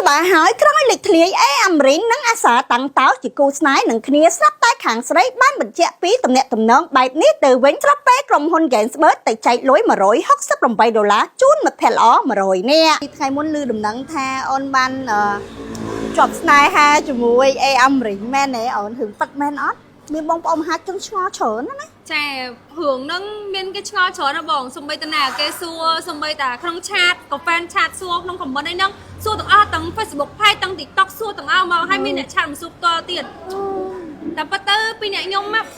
bà hỏi cái lịch thliê em rỉnh nắng á xã tặng táo chỉ cô snái nâng khía sắp tay kháng sấy ban bình chẹ phí tầm nẹt tầm nón bài nít từ vĩnh sắp bé trong hôn gẹn bớt tại chạy lối mà rồi hóc sắp đồng bay đồ lá chút mà thè ló mà rồi nè khai muốn lư đầm nắng tha on ban chọc snái ha cho mùi em rỉnh men này ở hưởng phật men ót miền bông bông hát trong ngó chở nó đấy chè hưởng nâng miền cái ngó chở nó bỏng xong bây giờ nào cái xua xong bây giờ không chat có fan chat xua không còn bên đây nâng xua tầng a tầng Facebook hay tầng TikTok xua tầng ao mà hai miền này chat một xua to tiềnแต่ปัตเตอร์ปีนี้ยมแบบ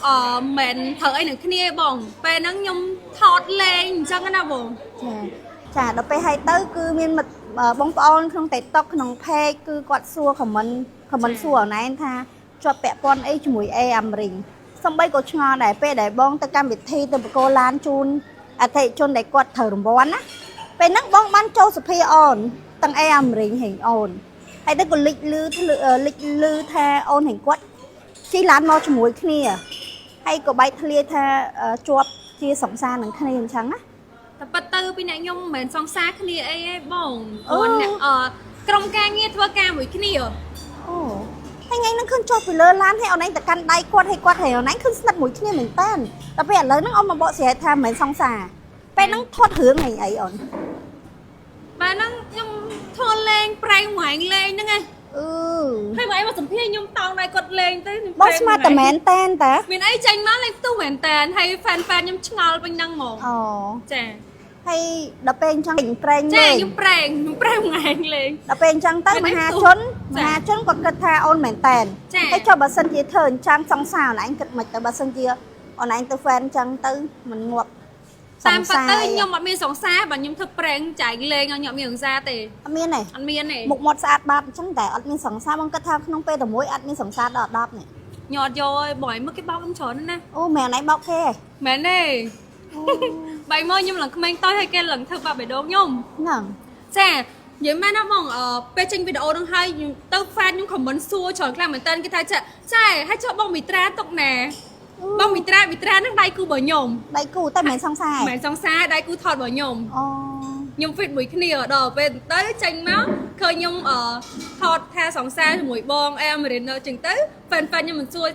เหม็นเถอะไอ้หนึ่งที่บ่งเป็นนังยมทอดเลงจังกันนะบ่งchà đóไปให้เต้คือมีมันบงปอนขนมเตะตอกขนมเพคือกอดซัวของมันซัวไหนท่าชอบแปะปอนไอ้จมูกไอ้อมริงสมัยก็ชงอได้ไปได้บ้องตะการบิดทีตะโกลานจูนอาทิตย์จนได้กอดเถอะบอลนะเป็นนักบ้องบ้านโจสุพีออนตั้งไอ้อมริงเห็นออนให้ได้ก็ลิกลือแทออนเห็นกอดชีร้านมอจมูกนี่ให้ก็ใบทะเลแทจวบชีสองซาหนังทะเลชังนะแต่ปัตเตอร์ปีนี้ยมเหม็นซองซาคลีไอ้บ่งคนเนี่ยกรมการเงี้ยทั่วการหมดคลีเหรอให้ไงนั่งขึ้นโจไปเลยร้านให้เอาไหนแต่กันได้กวาดให้กวาดให้เอาไหนขึ้นสนัดหมวยที่นี่เหมือนเต้นแต่ไปเลยนั่งเอามาบอกเสียทำเหมือนซองซาไปนั่งทอดหื้อไงไอ้อ่อนมานั่งยมทอดเลงแปลงหวานเลงนั่งไงให้ไหมมาสัมภาษณ์ยมตองในกดเลงtới บอสมาแต่แมนเต้นแต่มีไอ้จังมาเลยตู้แมนเต้นให้แฟนยมชงอลเป็นนั่งหมองเจ๊ให้ดับเป็นจังแปลงเจ๊ยมแปลงหวานเลงดับเป็นจังตั้งมหาชนกดกระทาออนแมนเต้นให้ชอบบัสเซนจีเถินจังสองสาวไหนกิดมาแต่บัสเซนจีออนไหนตัวแฟนจังตื้อมันงวบตามปัตเตอร์ยมมันมีสองซาบันยมเธอแปลงจ่ายเลงเอาหยอมมีสองซาเตะอันมีไหนหมกหมดสะอาดบาดจังแต่อันมีสองซาบังกระทาขนมเปย์แต่มวยอันมีสองซาดอดเนี่ยหยอดโยยบ่อยเมื่อกี้เบ้าคำชนนั่นนะโอ้แม่ไหนเบ้าแค่แม่เน่ใบมอยยมหลังคอมเมนต์ต้อยให้แกหลังเธอแบบไปโดนยมนั่งแจ่ยิ่งแม่น้ำมองไปจริงวิดีโอต้องให้เต้าแฟนยุ่งของมันซัวฉอนกลางเหมือนเต้นก็ท้ายจะใช่ให้ชอบบ้องมีตราตกแหน่บ้องมีตรานั่งได้กูบ่อยยมได้กูแต่เหมือนซองซาเหมือนซองซาได้กูถอดบ่อยยมยมฟิตบุ๋ยขี้เหนียวดอกเป็นเต้ยจังมั้งเคยยมถอดแทสองซาหมวยบองแอมเรียนจึงเต้ยแฟนยมมันซัว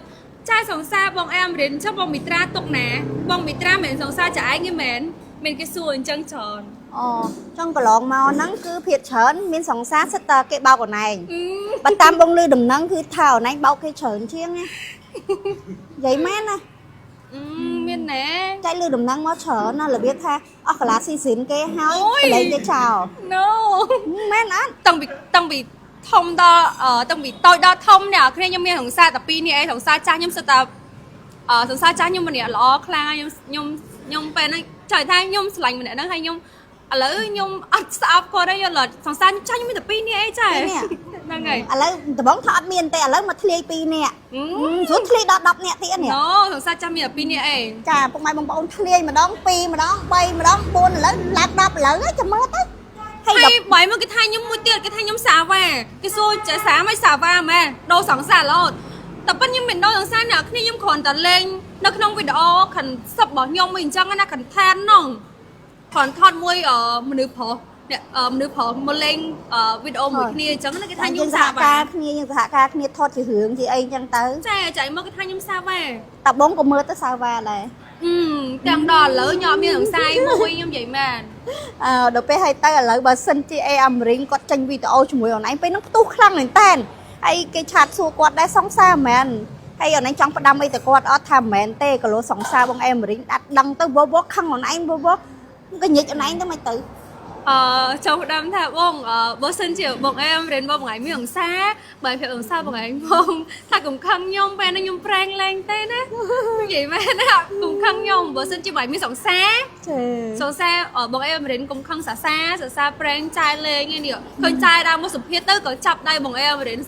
ใช่สองซาบองแอมเรียนชอบบ้องมีตราตกแหน่บ้องมีตราเหมือนสองซาจะไอ้เงี้ยเหม็นcái xuồng chân tròn trong cái lon màu nắng cứ phiệt chởn miếng sòng sát sẽ tờ cái bao của này bạn tam bông lư đầm nắng cứ thảo này bao cái chởn chiếng nhé giấy mét này miếng nè trái lư đầm nắng nó chởn nó là biết tha cái lá xì xín cái háo lấy cái chào no mét á tầng bị thông đo tầng bị tôi đo thông nè khi nhom miếng thằng xa tập pi nè thằng xa cha nhom sẽ tập thằng xa cha nhom mình nè ló khang nhomไปนั่งจ่ายทางยมสลังมันเนี่ยนั่งให้ยมอะไรยมอัดสาบก็ได้ยอดเลยสองสารใช่ยมมีแต่ปีนี้ไอ้ใช่นั่งไงอะไรแต่บ้องทอดเมียนแต่อะไรมาทะเลปีเนี่ยสุดทะเลดอกเนี่ยที่อันเนี่ยโน้สองสารจะมีแต่ปีนี้เองจ้าพวกมันบองทะเลมาดองปีมาดองใบมาดองปูนแล้วลักดอกแล้วจะมาตั้งให้บ่อยมันก็ทายยมมือเตี้ยก็ทายยมสาแหวก็สู้จะสาไม่สาแหวแม่โดสองสารแล้วแต่ปั้นยังเป็นโดสองสารเนี่ยคือยังขอนแต่เล่งนักน้องวิดีโอขันสับบอกยมmìnhจังนะขันแทนน้องขอนทอดมวยมันนึกพอเนี่ยมันนึกพอมาเล่งวิดีโอมวยนี่จังนะcáiทายยมสาแหวยังสหการนี่ทอดchỉ hưởng chỉ ấyจังtới chạy mà cáiทายยมสาแหวtập bóng của mưa tới sao và nàyจังดอนเลยยอมมีหลังไส้มวยยมใหญ่แม่เดี๋ยวไปให้tớiเลยbà xin chị em ring có tranh video cho mùi ở nàyไปน้องตู้คลั่งหนึ่งเต้นไอ้cái chặt xua quạtได้สองซาแมนให้ở này trong phần đam mê từ quạt ở tham mẹn tê cái lỗ sóng xa bông em ring đặt đăng tới vô bó khăn ở này vô bó cái nhịp ở này tới mày tự trong đám thà bông bố sinh chịu bông em đến bông ấy miệng xa bởi vì ở xa bông ấy bông thà cùng khăn nhông bên nó nhung prang lên tên á vậy mà nó cùng khăn nhông bố sinh chịu bảy mươi sóng xa ở bông em đến cùng khăn xa prang chai lên nghe điệu khơi chai đang một sụp hiết tới có chập đây bông em đến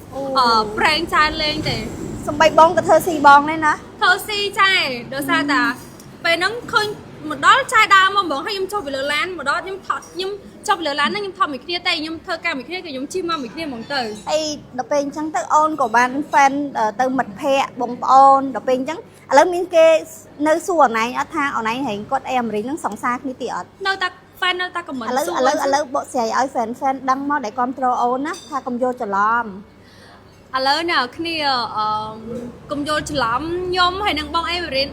prang chai lên để xong bay bông cái thơ xì bông đấy nè thơ xì chai được sao ta về nó khơi một đó chai đa mà bọn hay nhung cho về lửa lán một đó nhung thọt nhung cho về lửa lán nó nhung thọt mình kia tay nhung thơ ca mình kia cái nhung chim mà mình kia mỏng từ hay đọc bên trắng tới on của bạn fan từ mật phe bông on đọc bên trắng lớn miếng kia nơi xua này ở thang ở này hiện có em rí nó sóng xa như tiệt nơi ta fan នៅតែ comment ឥឡូវបកស្រាយឲ្យ fan ដឹងមកដែលគ្រប់ត្រូលអូនណាថាកុំយកច្រឡំ ឥឡូវអ្នកគ្នាកុំយល់ច្រឡំខ្ញុំហើយនឹងបងអេមរិន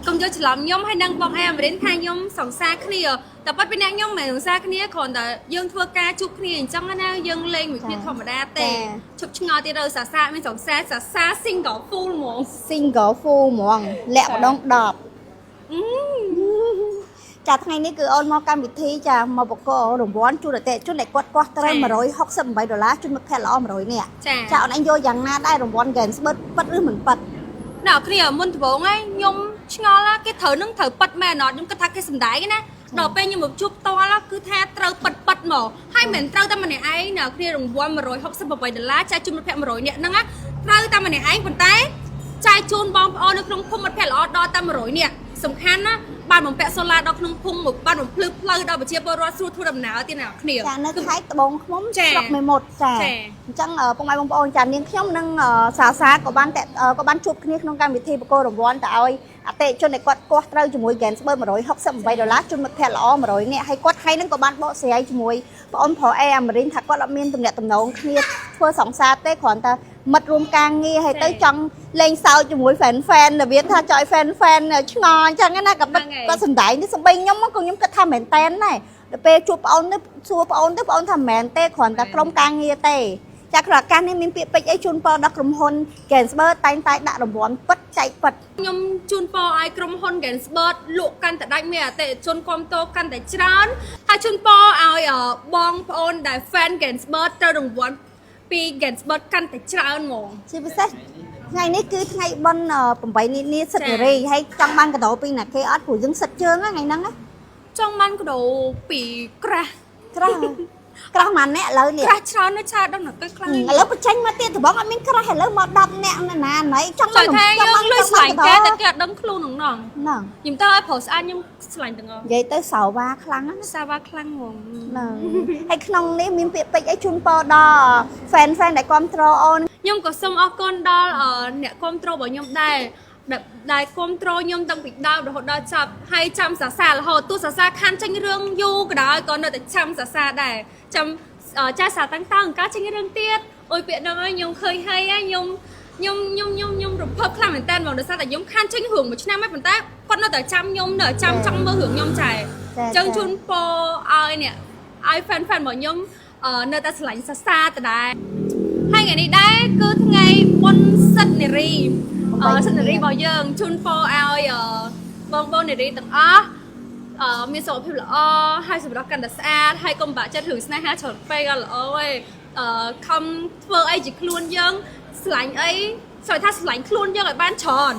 កុំយល់ច្រឡំខ្ញុំហើយនឹងបងអេមរិនថាខ្ញុំសង្សារគ្នាតែប៉ិតពីអ្នកខ្ញុំមិនសង្សារគ្នាគ្រាន់តែយើងធ្វើការជួបគ្នាអញ្ចឹងណាយើងលេងមួយគ្នាធម្មតាទេជប់ឆ្ងល់ទៀតទៅសាសាមានសង្សារ single full ហ្មង single full ហ្មងលាក់ម្ដង10ចាថ្ងៃនេះគឺអូនមកកម្មវិធីចាមកបកករង្វាន់ជូនអតិថិជនដែលគាត់ត្រូវ$168ជូនមិត្តភក្តិល្អ100នាក់ចាអូនឯងយកយ៉ាងណាដែររង្វាន់ Gainsbird ប៉ិតឬមិនប៉ិតអ្នកគ្នាមុនដំបូងហ្នឹងខ្ញុំឆ្ងល់ណាគេត្រូវនឹងត្រូវប៉ិតមែនអត់ខ្ញុំគិតថាគេសំដែងណាដល់ពេលខ្ញុំមកជួបផ្ទាល់គឺថាត្រូវប៉ិតមកហើយមិនត្រូវតែម្នាក់ឯងអ្នកគ្នារង្វាន់$168ចាយជូនមិត្តភក្តិ100នាក់ហ្នឹងណាត្រូវតែម្នាក់ឯងប៉ុន្តែចាយជូនបងប្អូននៅក្នុងភូមិមិត្តភក្តិល្អដល់តែ100នាក់សំខាន់ណាបានបំពាក់សូឡាដល់ក្នុងភូមិមកបានបំភ្លឺផ្លូវដល់ប្រជាពលរដ្ឋស្រួលធ្វើដំណើរទៀតអ្នកគ្នាចានៅខេត្តត្បូងឃ្មុំស្រុកមេមត់ចាអញ្ចឹងពុកម៉ែបងប្អូនចានាងខ្ញុំនឹងសាក៏បានជួបគ្នាក្នុងកម្មវិធីបកគោរង្វាន់ទៅឲ្យអតិថិជនដែលគាត់ត្រូវជាមួយ Gainsbird $168ជូនមិត្តភក្តិល្អ100នាក់ហើយគាត់នឹងក៏បានបកស្រាយជាមួយបងអូនប្រុសអេអាមេរិនថាគាត់អត់មានទំនាក់ទំនងគ្នាធ្វើសង្សារទេគ្រាន់តែមិត្តរួមការងារហើយទៅចង់លេងសើចជាមួយ fan របៀបថាចង់ឲ្យ fan ឆ្ងល់អញ្ចឹងណាក៏គាត់សំដែងនេះសំបីខ្ញុំក៏ខ្ញុំគិតថាមែនតែនដែរដល់ពេលជួបបងអូនទៅសួរបងអូនទៅបងអូនថាមែនទេគ្រាន់តែក្រុមការងារទេចាក្រឱកាសនេះមានពាក្យពេចន៍អីជូនពរដល់ក្រុមហ៊ុន Gainsbird តែងតែដាក់រង្វាន់ពិតចែកពិតខ្ញុំជូនពរឲ្យក្រុមហ៊ុន Gainsbird លក់កាន់តែដាច់មានអតិថិជនគាំទ្រកាន់តែច្រើនហើយជូនពរឲ្យបងប្អូនដែល fan Gainsbird ត្រូវរង្វាន់ពី Gainsbird កាន់តែច្រើនហ្មងជាពិសេសថ្ងៃនេះគឺថ្ងៃបុណ្យ8នេះសិទ្ធិនារីហើយចង់បានកាដូពីណាគេអត់ព្រោះយើងសិទ្ធិជើងថ្ងៃហ្នឹងចង់បានកាដូពីក្រាស់ក្រាស់មួយអ្នកឥឡូវនេះក្រាស់ច្រើននៅឆាដល់ណាទៅខ្លាំងឥឡូវបញ្ចេញមកទៀតត្បូងអត់មានក្រាស់ឥឡូវមក10អ្នកណាណៃចង់មកយើងលុយស្លាញ់គេតែគេអត់ដឹងខ្លួនហ្នឹងខ្ញុំទៅឲ្យប្រុសស្អាតខ្ញុំស្លាញ់ទាំងអស់និយាយទៅសាវ៉ាខ្លាំងណាសាវ៉ាខ្លាំងហ្មងហ្នឹងហើយក្នុងនេះមានពាក្យពេចន៍អីជូនពរដល់ fan ដែលគាំទ្រអូនខ្ញុំក៏សូមអរគុណដល់អ្នកគាំទ្ររបស់ខ្ញុំដែរដែលគ្រប់គ្រងខ្ញុំតាំងពីដើមរហូតដល់ចប់ហើយចាំសាសាររហូតទោះសាសារខានចេញរឿងយូរក៏ដោយក៏នៅតែចាំសាសារដែរចាំចាសាតាំងការចេញរឿងទៀតអុយពាក្យហ្នឹងហើយខ្ញុំឃើញហើយខ្ញុំរំភើបខ្លាំងមែនតើហ្មងដោយសារតែខ្ញុំខានចេញរឿងមួយឆ្នាំហើយប៉ុន្តែគាត់នៅតែចាំខ្ញុំនៅចាំចង់មើលរឿងខ្ញុំចាអញ្ចឹងជូនពរឲ្យអ្នកឲ្យ fan របស់ខ្ញុំនៅតែឆ្លាញ់សាសារដដែលហើយថ្ងៃនេះដែរគឺថ្ងៃបុណ្យសិទ្ធិនារីសិទ្ធិនារីរបស់យើងជូនពរឲ្យបងនារីទាំងអស់មានសុខភាពល្អហើយសម្រស់កាន់តែស្អាតហើយកុំបាក់ចិត្តរឿងស្នេហាច្រើនពេកអត់ល្អទេខំធ្វើអីជាខ្លួនយើងស្រឡាញ់អីស្អីថាស្រឡាញ់ខ្លួនយើងឲ្យបានច្រើន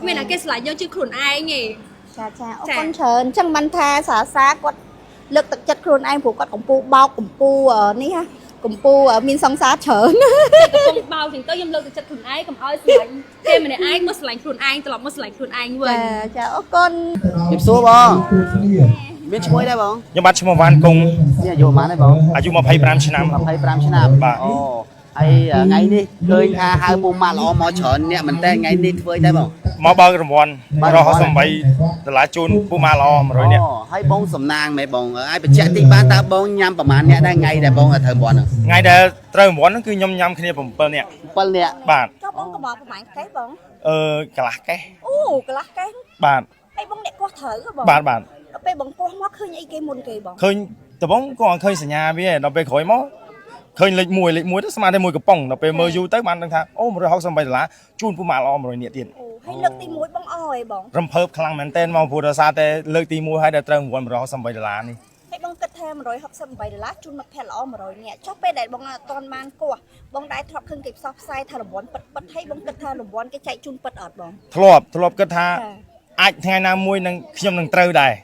មានតែគេស្រឡាញ់យើងជាខ្លួនឯងទេចាអរគុណច្រើនអញ្ចឹងមិនថាសាគាត់លើកទឹកចិត្តខ្លួនឯងព្រោះគាត់កំពុងបោកកំពុងនេះហ่ะកំពុងមានសង្សារច្រើនកំពុងបោកចឹងទៅខ្ញុំលើកទឹកចិត្តខ្លួនឯងកុំឲ្យស្រឡាញ់គេម្នាក់ឯងមកស្រឡាញ់ខ្លួនឯងត្រឡប់មកស្រឡាញ់ខ្លួនឯងវិញចាអរគុណជិបសួរបងមានឈ្មោះដែរបងខ្ញុំបានឈ្មោះវ៉ាន់គង់នេះអាយុប៉ុន្មានដែរបងអាយុ25ឆ្នាំ25ឆ្នាំអូហើយថ្ងៃនេះឃើញថាហៅពុកម៉ាក់ល្អមកច្រើនអ្នកមែនតើថ្ងៃនេះធ្វើអីដែរបងមកបើករង្វាន់$168ជូនពុកម៉ាក់ល្អ100នាក់ហើយបងសំណាងមែនបងហើយបញ្ជាក់តិចបានតើបងញ៉ាំប្រហែលអ្នកដែរថ្ងៃដែលបងត្រូវរង្វាន់ហ្នឹងថ្ងៃដែលត្រូវរង្វាន់ហ្នឹងគឺខ្ញុំញ៉ាំគ្នា7នាក់7នាក់បាទចុះបងក៏មកប្រហែលកេះបងកន្លះកេះអូកន្លះកេះបាទហើយបងអ្នកកោះត្រូវបងបាទដល់ពេលបងកោះមកឃើញអីគេមុនគេបងឃើញតបងក៏ឃើញសញ្ញាវាដល់ពេលក្រោយមកឃើញលេខ1ទៅស្មើតែ1កំប៉ុងដល់ពេលមើលយូរទៅបានដឹងថាអូ$168ជូនពុកម៉ាក់ល្អ100នាក់ទៀតហើយលើកទី1បងអស់ហើយបងរំភើបខ្លាំងមែនតើមកព្រោះដោយសារតែលើកទី1ហើយដែលត្រូវរង្វាន់$168នេះហើយបងគិតថា$168ជូនមិត្តភក្តិល្អ100នាក់ចុះពេលដែលបងអត់ទាន់បានកោះបងដែរធ្លាប់ឃើញគេផ្សព្វផ្សាយថារង្វាន់ពិតហើយបងគិតថារង្វាន់គេចែកជូនពិតអត់បងធ្លាប់គិតថាអាចថ្ងៃណាមួយនឹងខ្ញុំនឹងត្រូវដែរ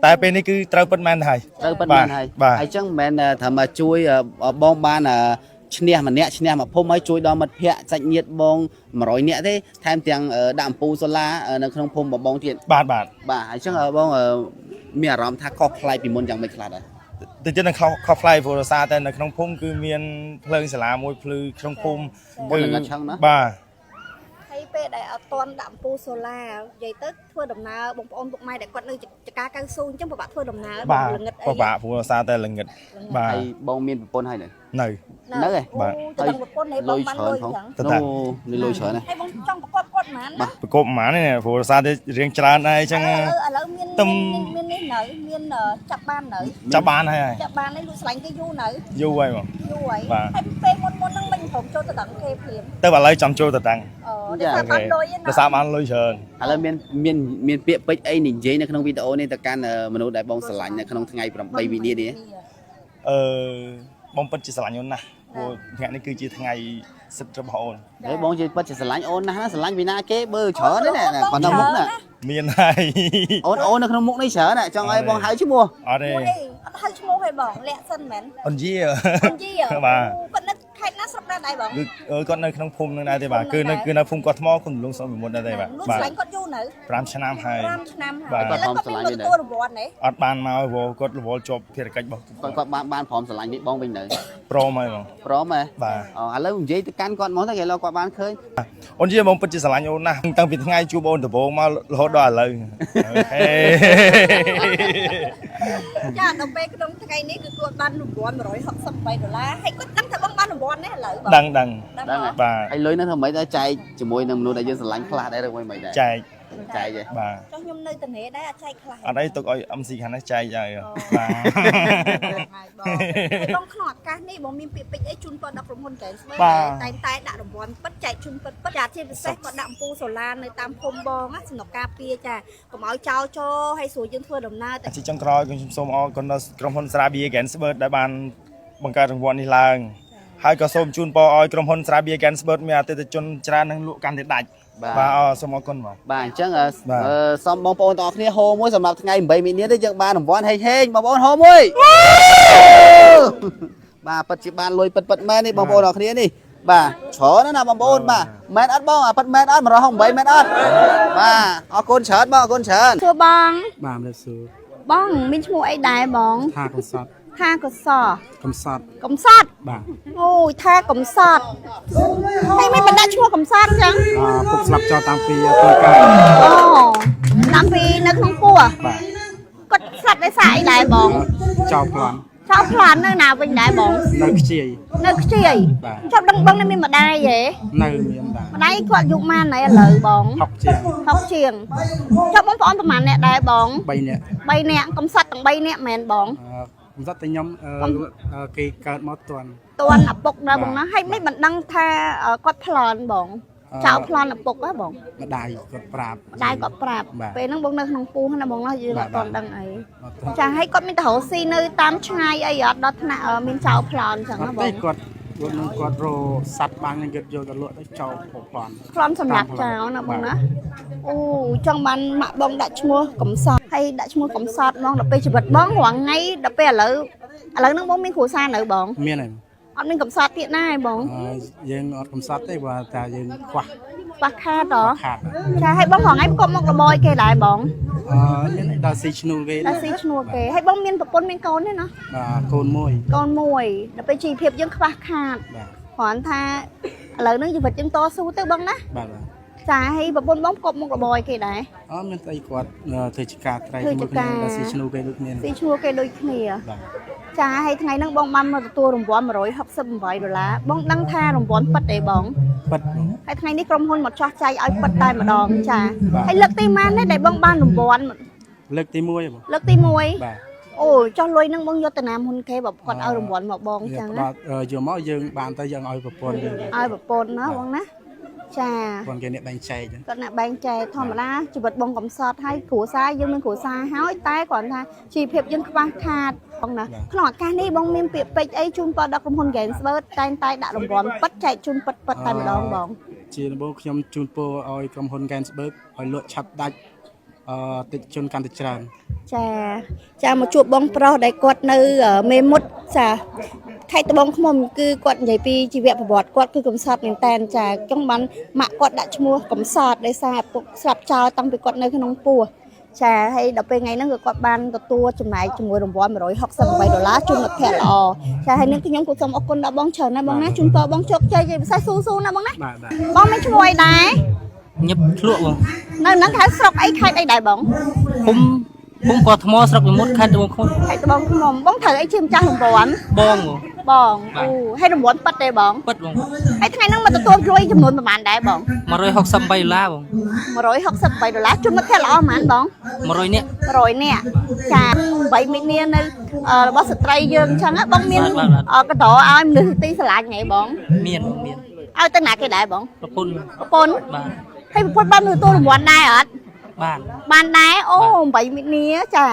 តែពេលនេះគឺត្រូវពិតមែនហើយត្រូវពិតមែនហើយអញ្ចឹងមិនមែនថាមកជួយបងបានឈ្នះម្នាក់ឈ្នះមកភូមិហើយជួយដល់មិត្តភ័ក្តិសាច់ញាតិបង100នាក់ទេថែមទាំងដាក់អំពូលសូឡានៅក្នុងភូមិបងទៀតបាទអញ្ចឹងបងមានអារម្មណ៍ថាខុសប្លែកពីមុនយ៉ាងម៉េចខ្លះដែរទៅទៀតនឹងខុសប្លែកព្រោះដោយសារតែនៅក្នុងភូមិគឺមានភ្លើងសាលាមួយភ្លឺក្នុងភូមិមួយនឹងឆឹងណាបាទហើយព ពេលដែលអត់ទាន់ដាក់អំពូលសូឡានិយាយទៅធ្វើដំណើរបងប្អូនពុកម៉ែដែលគាត់នៅចការកៅស៊ូអញ្ចឹងពិបាកធ្វើដំណើរ បាទ ល្ងិតអី ពិបាកព្រោះសារតែល្ងិតបាទ ហើយបងមានប្រពន្ធហើយនៅ នៅ នៅហ៎ បាទទៅដល់ប្រពន្ធនៃបងបានលុយអញ្ចឹង ទៅ នោះនេះលុយច្រើនណា ហើយបងចង់ប្រកបគាត់ហ្មងណា ប្រកបប្រហែលនេះព្រោះសារតែរៀងច្រើនដែរអញ្ចឹង ឥឡូវមាន ទំ មាននេះនៅមានចាប់បាននៅ ចាប់បានហើយ ចាប់បាននេះលូកស្លាញ់គេយូរនៅ យូរហើយបង យូរហើយ បាទ ហើយពេលមុនហ្នឹងមិនព្រមចូលទៅដល់គេភ្លាម ទៅឥឡូវចាំចូលទៅតាំង តែថាបានលុយណា ដោយសារបានលុយច្រើន ឥឡូវមានពាក្យពេចន៍អីនិយាយនៅក្នុងវីដេអូនេះទៅកាន់មនុស្សដែលបងស្រឡាញ់នៅក្នុងថ្ងៃ8វិនានេះ បងពិតជាស្រឡាញ់អូនណាស់ព្រោះថ្ងៃនេះគឺជាថ្ងៃសិទ្ធិរបស់អូន ហើយបងនិយាយពិតជាស្រឡាញ់អូនណាស់ណាស្រឡាញ់វិណាគេបើច្រើនទេណាប៉ុណ្ណឹងមុខណា មានហើយ អូននៅក្នុងមុខនេះច្រើនណាចង់ឲ្យបងហៅឈ្មោះ អត់ទេ មួយអត់ហៅឈ្មោះទេបងលាក់សិនមែន អូនយា អូនជី បាទ គាត់នៅខេត្តណាស្រុកណាដែរបង គឺគាត់នៅក្នុងភូមិនឹងដែរទេបាទគឺនៅភូមិគាត់ថ្មគុំលងសុំពីមុនដែរទេបាទ លូក បាទ ស្លាញ់គាត់យូរនៅ 5ឆ្នាំហើយ 5ឆ្នាំ បាទ ហើយគាត់មានទទួលរង្វាន់ទេ អត់បានមកព្រោះគាត់រវល់ជាប់ភារកិច្ចរបស់ គាត់បានព្រមស្រឡាញ់នេះបងវិញនៅ ព្រមហើយបង ព្រមហ៎ បាទ ឥឡូវនិយាយទៅកាន់គាត់មកទៅគេលោកគាត់បានឃើញ អូនយាបងពិតជាស្រឡាញ់អូនណាស់តាំងពីថ្ងៃជួបអូនដំបូងមករហូតដល់ឥឡូវ ចាដល់ពេលក្នុងថ្ងៃនេះគឺគាត់បានរង្វាន់$168ហើយគាត់ដឹងថាបងបានរង្វាន់នេះឥឡូវបង ដឹង ដឹងហ៎ បាទ ហើយលុយហ្នឹងធ្វើម៉េចដែរចែកជាមួយនឹងមនុស្សដែលយើងស្រឡាញ់ខ្លះដែរឬមិនដែរ ចែក ចែកទេ បាទ ចុះខ្ញុំនៅតែនេះដែរអត់ចែកខ្លះ អត់អីទុកឲ្យ MC ខាងនេះចែកហើយបាទ បងក្នុងឱកាសនេះបងមានពាក្យពេចន៍អីជូនបងដល់ក្រុមហ៊ុន Games តែដាក់រង្វាន់ពិតចែកជូនពិតចាជាពិសេសគាត់ដាក់អំពូលសូឡានៅតាមភូមិបងសម្រាប់ការពារចាកុំឲ្យចោលចោលឲ្យស្រួលយើងធ្វើដំណើរតែ ជាចុងក្រោយខ្ញុំសូមអរគុណដល់ក្រុមហ៊ុន Srabia Gensberg ដែលបានបង្កើតរង្វាន់នេះឡើងហើយក៏សូមជូនពរឲ្យក្រុមហ៊ុន Srabia Gensberg មានអតិថិជនច្រើននិងលក់កាន់តែដាច់បាទសូមអរគុណបង បាទអញ្ចឹងសូមបងប្អូនទាំងអស់គ្នាហូរមួយសម្រាប់ថ្ងៃ8មីនានេះយើងបានរង្វាន់ហេងបងប្អូនហូរមួយបាទពិតជាបានលុយពិតមែននេះបងប្អូនទាំងអស់គ្នានេះបាទច្រើនណាស់បងប្អូនបាទមែនអត់បងពិតមែនអត់168មែនអត់បាទអរគុណច្រើនបងអរគុណច្រើន សួរបង បាទមិនសួរ បងមានឈ្មោះអីដែរបង ថាកំសត់ ថាកស កំសត់ កំសត់ បាទ អូយថាកំសត់ហើយមិនបណ្ដាក់ឈ្មោះកំសត់អញ្ចឹង ពុកស្លាប់ចោលតាំងពីធ្វើការ អូតាំងពីនៅក្នុងពោះ បាទ គាត់ស្លាប់ដោយសារអីដែរបង ចោលប្លន់ ចោលប្លាន់នៅណាវិញដែរបង នៅខ្ជាយ នៅខ្ជាយ បាទ ចាប់ដឹងបងនៅមានម្ដាយហ៎ នៅមានដែរ ម្ដាយគាត់យុម៉ានហើយឥឡូវបង 60ជាង 60ជាងចាប់បងប្អូនប្រហែលអ្នកដែរបង 3នាក់ 3នាក់កំសត់ទាំង3នាក់មែនបង កំសត់តែខ្ញុំគេកើតមកទាន់ តួនឪពុកដែរបងណាហើយមិនបណ្ដឹងថាគាត់ប្លន់បងចោលប្លន់ឪពុកហ៎បង ម្ដាយគាត់ប្រាប់ ម្ដាយគាត់ប្រាប់ បាទ ពេលហ្នឹងបងនៅក្នុងពោះណាបងណាយើងអត់ បាទ ទាន់ដឹងអី អត់ទាន់ ចាហើយគាត់មានទៅរកស៊ីនៅតាមឆ្ងាយអីអត់ដល់ថ្នាក់មានចោលប្លន់អញ្ចឹង អ ណា ត់ ប ទេ ង គាត់នឹងគាត់រកសัตว์បាននឹងគាត់យកទៅលក់ទៅចោលប្លន់ ប្លន់សម្រាប់ចោលណាបងណាអូចង់បានម៉ាក់បងដាក់ឈ្មោះកំសត់ហើយដាក់ឈ្មោះកំសត់ហ្មងដល់ពេលជីវិតបងរងថ្ងៃដល់ពេលឥឡូវហ្នឹងបងមានគ្រួសារនៅបង មានហើយ អត់មានកំសត់ទៀតណាឯងបង យើងអត់កំសត់ទេបើតែយើងខ្វះ ខ្វះខាតហ៎ ខាត ចាហើយបងរងថ្ងៃប្រកបមករបរឲ្យគេដែរបង មានដល់ស៊ីឈ្នួលគេ ដល់ស៊ីឈ្នួលគេហើយបងមានប្រពន្ធមានកូនទេណា កូនមួយក ូនមួយដល់ពេលជីវភាពយើងខ្វះខាត បាទ គ្រាន់ថាឥឡូវហ្នឹងជីវិតយើងតស៊ូទៅបងណា បាទ ចាហើយប្រពន្ធបងប្រកបមករបរឲ្យគេដែរ មានស្អីគាត់ធ្វើជាការត្រៃ ធ្វើ ជាមួយ ជាការ គ្នាដល់ស៊ីឈ្នួលគេដូចគ្នា ស៊ីឈ្នួលគេដូចគ្នា បាទ ចាហើយថ្ងៃហ្នឹងបងបានមកទទួលរង្វាន់$168បងដឹងថារង្វាន់ពិតទេបង ប៉ិត ហើយថ្ងៃនេះក្រុមហ៊ុនមកចោះចែកឲ្យពិតតែម្ដងចា បាទ ហើយលើកទីម៉ាននេះដែលបងបានរង្វាន់ លើកទី1បង លើកទី1 បាទ អូចោះលុយហ្នឹងបងយកទៅណាមុនគេបើគាត់ឲ្យរង្វាន់មកបងអញ្ចឹងណា បាទយកមកយើងបានទៅយើងឲ្យប្រពន្ធយើង ឲ្យប្រពន្ធណាបងណាចា ប្រពន្ធគេអ្នកបែងចែក គាត់ណាបែងចែកធម្មតាជីវិតបងកំសត់ហើយគ្រួសារយើងមានគ្រួសារហើយតែគ្រាន់ថាជីវភាពយើងខ្វះខាតបងណាក្នុងឱកាសនេះបងមានពាក្យពេចន៍អីជូនដល់ក្រុមហ៊ុន Gensberg តែងតែដាក់រង្វាន់ពិតចែកជូនពិតតែម្ដងបង ជាដំបូងខ្ញុំជូនពរឲ្យក្រុមហ៊ុន Gensberg ឲ្យលក់ឆាប់ដាច់តិចជនកាន់តែច្រើន ចាមកជួបបងប្រុសដែលគាត់នៅមេមត់ចាខេត្តត្បូងឃ្មុំគឺគាត់និយាយពីជីវប្រវត្តិគាត់គឺកំសត់មែនតែនចាអញ្ចឹងបានម៉ាក់គាត់ដាក់ឈ្មោះកំសត់ដោយសារពុកស្លាប់ចោលតាំងពីគាត់នៅក្នុងពោះចាហើយដល់ពេលថ្ងៃហ្នឹងគឺគាត់បានទទួលចំណែកជាមួយរង្វាន់$168ជូនមិត្តភក្តិល្អចាហើយនឹងខ្ញុំក៏សូមអរគុណដល់បងច្រើនណាស់បងណាជូនពរបងជោគជ័យជាពិសេសស៊ូៗណាបងណា បាទ បងមានឈ្មោះអីដែរ ឈ ញឹបធ្លក់បង នៅហ្នឹងហៅស្រុកអីខេត្តអីដែរបង ភូមិកោះថ្មស្រុកវិមុតខេត្តត្បូងឃ្មុំ ខេត្តត្បូងឃ្មុំបងត្រូវអីជាម្ចាស់រង្វាន់ បងបង បងអូហើយរង្វាន់ប៉ិតទេបង ពិតបង ហើយថ្ងៃហ្នឹងមកទទួលជួយចំនួនប្រហែលដែរបង $163បង $163ជុំមិត្តភក្តិល្អប៉ុន្មានបង 100នាក់ 100នាក់ចា8មីនានៅរបស់ស្ត្រីយើងអញ្ចឹងបងមានកតឲ្យមនុស្សទីស្រឡាញ់ហ៎បង មានបងមាន ឲ្យទៅណាគេដែរបង ប្រពន្ធ ប្រពន្ធ បាទ ហើយប្រពន្ធបានទទួលរង្វាន់ដែរអត់ បាទ បានដែរអូ8មីនាចា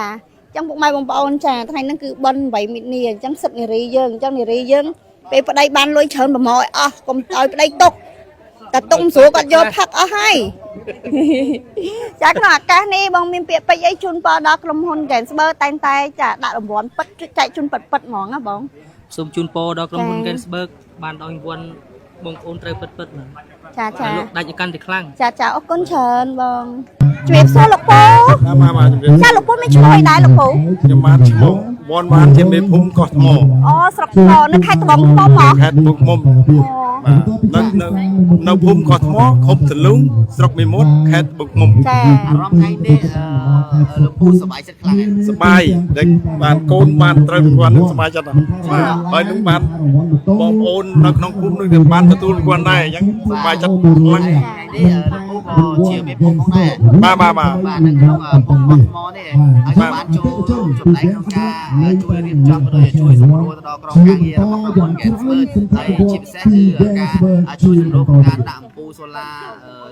អញ្ចឹងពុកម៉ែបងប្អូនចាថ្ងៃហ្នឹងគឺបន់8មីនាអញ្ចឹងសិទ្ធិនារីយើងអញ្ចឹងនារីយើងពេលប្តីបានលុយច្រើនប្រម៉ោឲ្យអស់កុំឲ្យប្តីទុកតែទុកមិនស្រួលគាត់យកផឹកអស់ហើយ ចាក្នុងឱកាសនេះបងមានពាក្យពេចន៍អីជូនពរដល់ក្រុមហ៊ុន Gensberg តែងតែចាដាក់រង្វាន់ពិតចែកជូនពិតហ្មងណាបង សូមជូនពរដល់ក្រុមហ៊ុន Gensberg បានឲ្យរង្វាន់បងប្អូនត្រូវពិតបាទ ចាចា លោកដាច់ឲ្យកាន់តែខ្លាំង ចាចាអរគុណច្រើនបងជំរាបសួរលោកពូ បាទជំរាប ចាលោកពូមានឈ្មោះអីដែរលោកពូ ខ្ញុំបានឈ្មោះវ៉ាន់បានជាមេភូមិកោះថ្ម អូស្រុកថ្មនៅខេត្តត្បូងឃ្មុំហ៎ ខេត្តត្បូងឃ្មុំ បាទនៅភូមិកោះថ្មឃុំទលុងស្រុកមេមត់ខេត្តត្បូងឃ្មុំ ចា អារម្មណ៍ថ្ងៃនេះលោកពូសប្បាយចិត្តខ្លាំង សប្បាយដែលបានកូនបានត្រូវរង្វាន់នឹងសប្បាយចិត្តណាស់បាទហើយនឹងបានបងប្អូននៅក្នុងភូមិនឹងបានទទួលរង្វាន់ដែរអញ្ចឹងសប្បាយចិត្តខ្លាំង ថ្ងៃនេះលោកពូក៏ជាមេភូមិផងដែរ បាទបាទបាទ បាទនៅក្នុងភូមិកោះថ្មនេះហើយក៏បានចូលចំណែកក្នុងការជួយរៀបចំក៏ដូចជាជួយសម្រួលទៅដល់ក្រុមការងាររបស់ក្រុមហ៊ុន Gensberg ហើយជាពិសេសគឺការជួយសម្រួលក្នុងការដាក់អំពូលសូឡា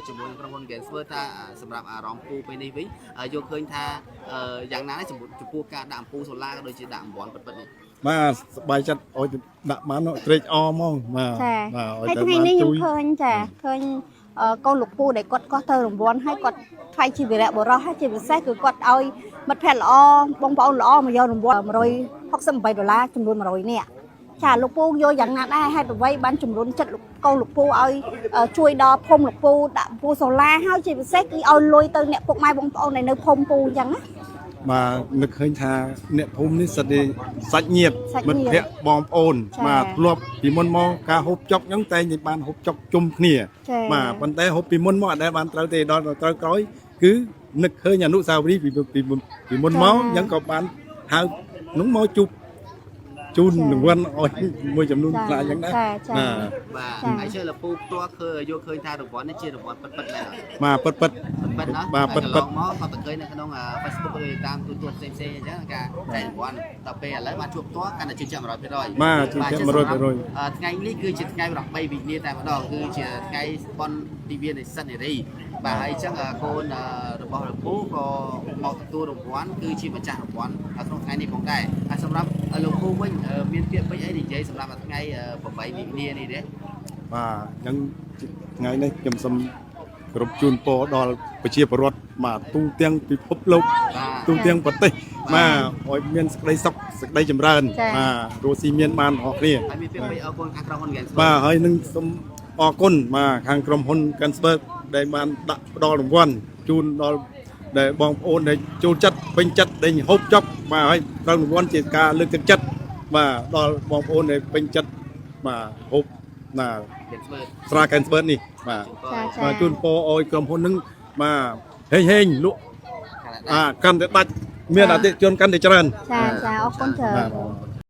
ជាមួយក្រុមហ៊ុន Gensberg ថាសម្រាប់អារម្មណ៍ពូពេលនេះវិញយកឃើញថាយ៉ាងណាចំពោះការដាក់អំពូលសូឡាក៏ដូចជាដាក់អំព័ន្ធពិតៗនេះ បាទសប្បាយចិត្តឲ្យដាក់បានត្រេកអរហ្មងបាទ ចា បាទ ហើយថ្ងៃនេះខ្ញុំឃើញចាឃើញកូនលោកពូដែលគាត់ក៏ទៅរង្វាន់ហើយគាត់ថ្លៃជាវីរៈបុរសហើយជាពិសេសគឺគាត់ឲ្យមិត្តភក្តិល្អបងប្អូនល្អមកយករង្វាន់$168ចំនួន100នាក់ចាលោកពូយកយ៉ាងណាដែរហេតុអ្វីបានជំរុញចិត្តកូនលោកពូឲ្យជួយដល់ភូមិលោកពូដាក់អំពូលសូឡាហើយជាពិសេសគឺឲ្យលុយទៅអ្នកពុកម៉ែបងប្អូនដែលនៅភូមិពូអញ្ចឹងណា បាទនឹកឃើញថាអ្នកភូមិនេះសិតតែសាច់ញាតិមិត្តភក្តិបងប្អូនបាទធ្លាប់ពីមុនមកការហូបចុកអញ្ចឹងតែងតែបានហូបចុកជុំគ្នាបាទប៉ុន្តែហូបពីមុនមកអត់ដែលបានត្រូវទេដល់ត្រូវក្រោយគឺនឹកឃើញអនុស្សាវរីយ៍ពីមុនមកអញ្ចឹងក៏បានហៅនោះមកជូនរង្វាន់ឲ្យមួយចំនួនខ្លះអញ្ចឹងដែរបាទ បាទហើយជឿលោកពូផ្ទាល់ឃើញយកឃើញថារង្វាន់នេះជារង្វាន់ពិតៗដែរ បាទពិត ពិតណាបាទពិតមកគាត់ទៅឃើញនៅក្នុង Facebook ឬតាមទូរទស្សន៍ផ្សេងៗអញ្ចឹងការចែករង្វាន់ដល់ពេលឥឡូវបានជួបផ្ទាល់កាន់តែជឿជាក់ 100% បាទជឿជាក់ 100% ថ្ងៃនេះគឺជាថ្ងៃ8វិនាតែម្ដងគឺជាថ្ងៃប៉ុនទិវានៃសិទ្ធិនារីបាទហើយអញ្ចឹងកូនរបស់លោកពូក៏មកទទួលរង្វាន់គឺជាម្ចាស់រង្វាន់ក្នុងថ្ងៃនេះផងដែរហើយសម្រាប់លោកពូវិញមានពាក្យពេចន៍អីនិយាយសម្រាប់ថ្ងៃ8វិនានេះទេ បាទអញ្ចឹងថ្ងៃនេះខ្ញុំសូមគោរពជូនពរដល់ប្រជាពលរដ្ឋបាទទូទាំងពិភពលោកទូទាំងប្រទេសបាទឲ្យមានសេចក្តីសុខសេចក្តីចម្រើនបាទរស់ស៊ីមានបានអរគ្នា ហើយមានពាក្យពេចន៍អរគុណខាងក្រុមហ៊ុន Gensberg បាទហើយនឹងសូមអរគុណបាទខាងក្រុមហ៊ុន Gensberg ដែលបានដាក់ផ្ដល់រង្វាន់ជូនដល់ដែលបងប្អូនដែលចូលចិត្តពេញចិត្តដែលហូបចុកបាទហើយត្រូវរង្វាន់ជាការលើកទឹកចិត្តបាទដល់បងប្អូនដែលពេញចិត្តបាទហូបណាស្រា Gensberg នេះបាទបាទជូនពរឲ្យក្រុមហ៊ុននឹងបាទហេងលក់កាន់តែដាច់មានអតិថិជនកាន់តែច្រើន ចាអរគុណច្រើន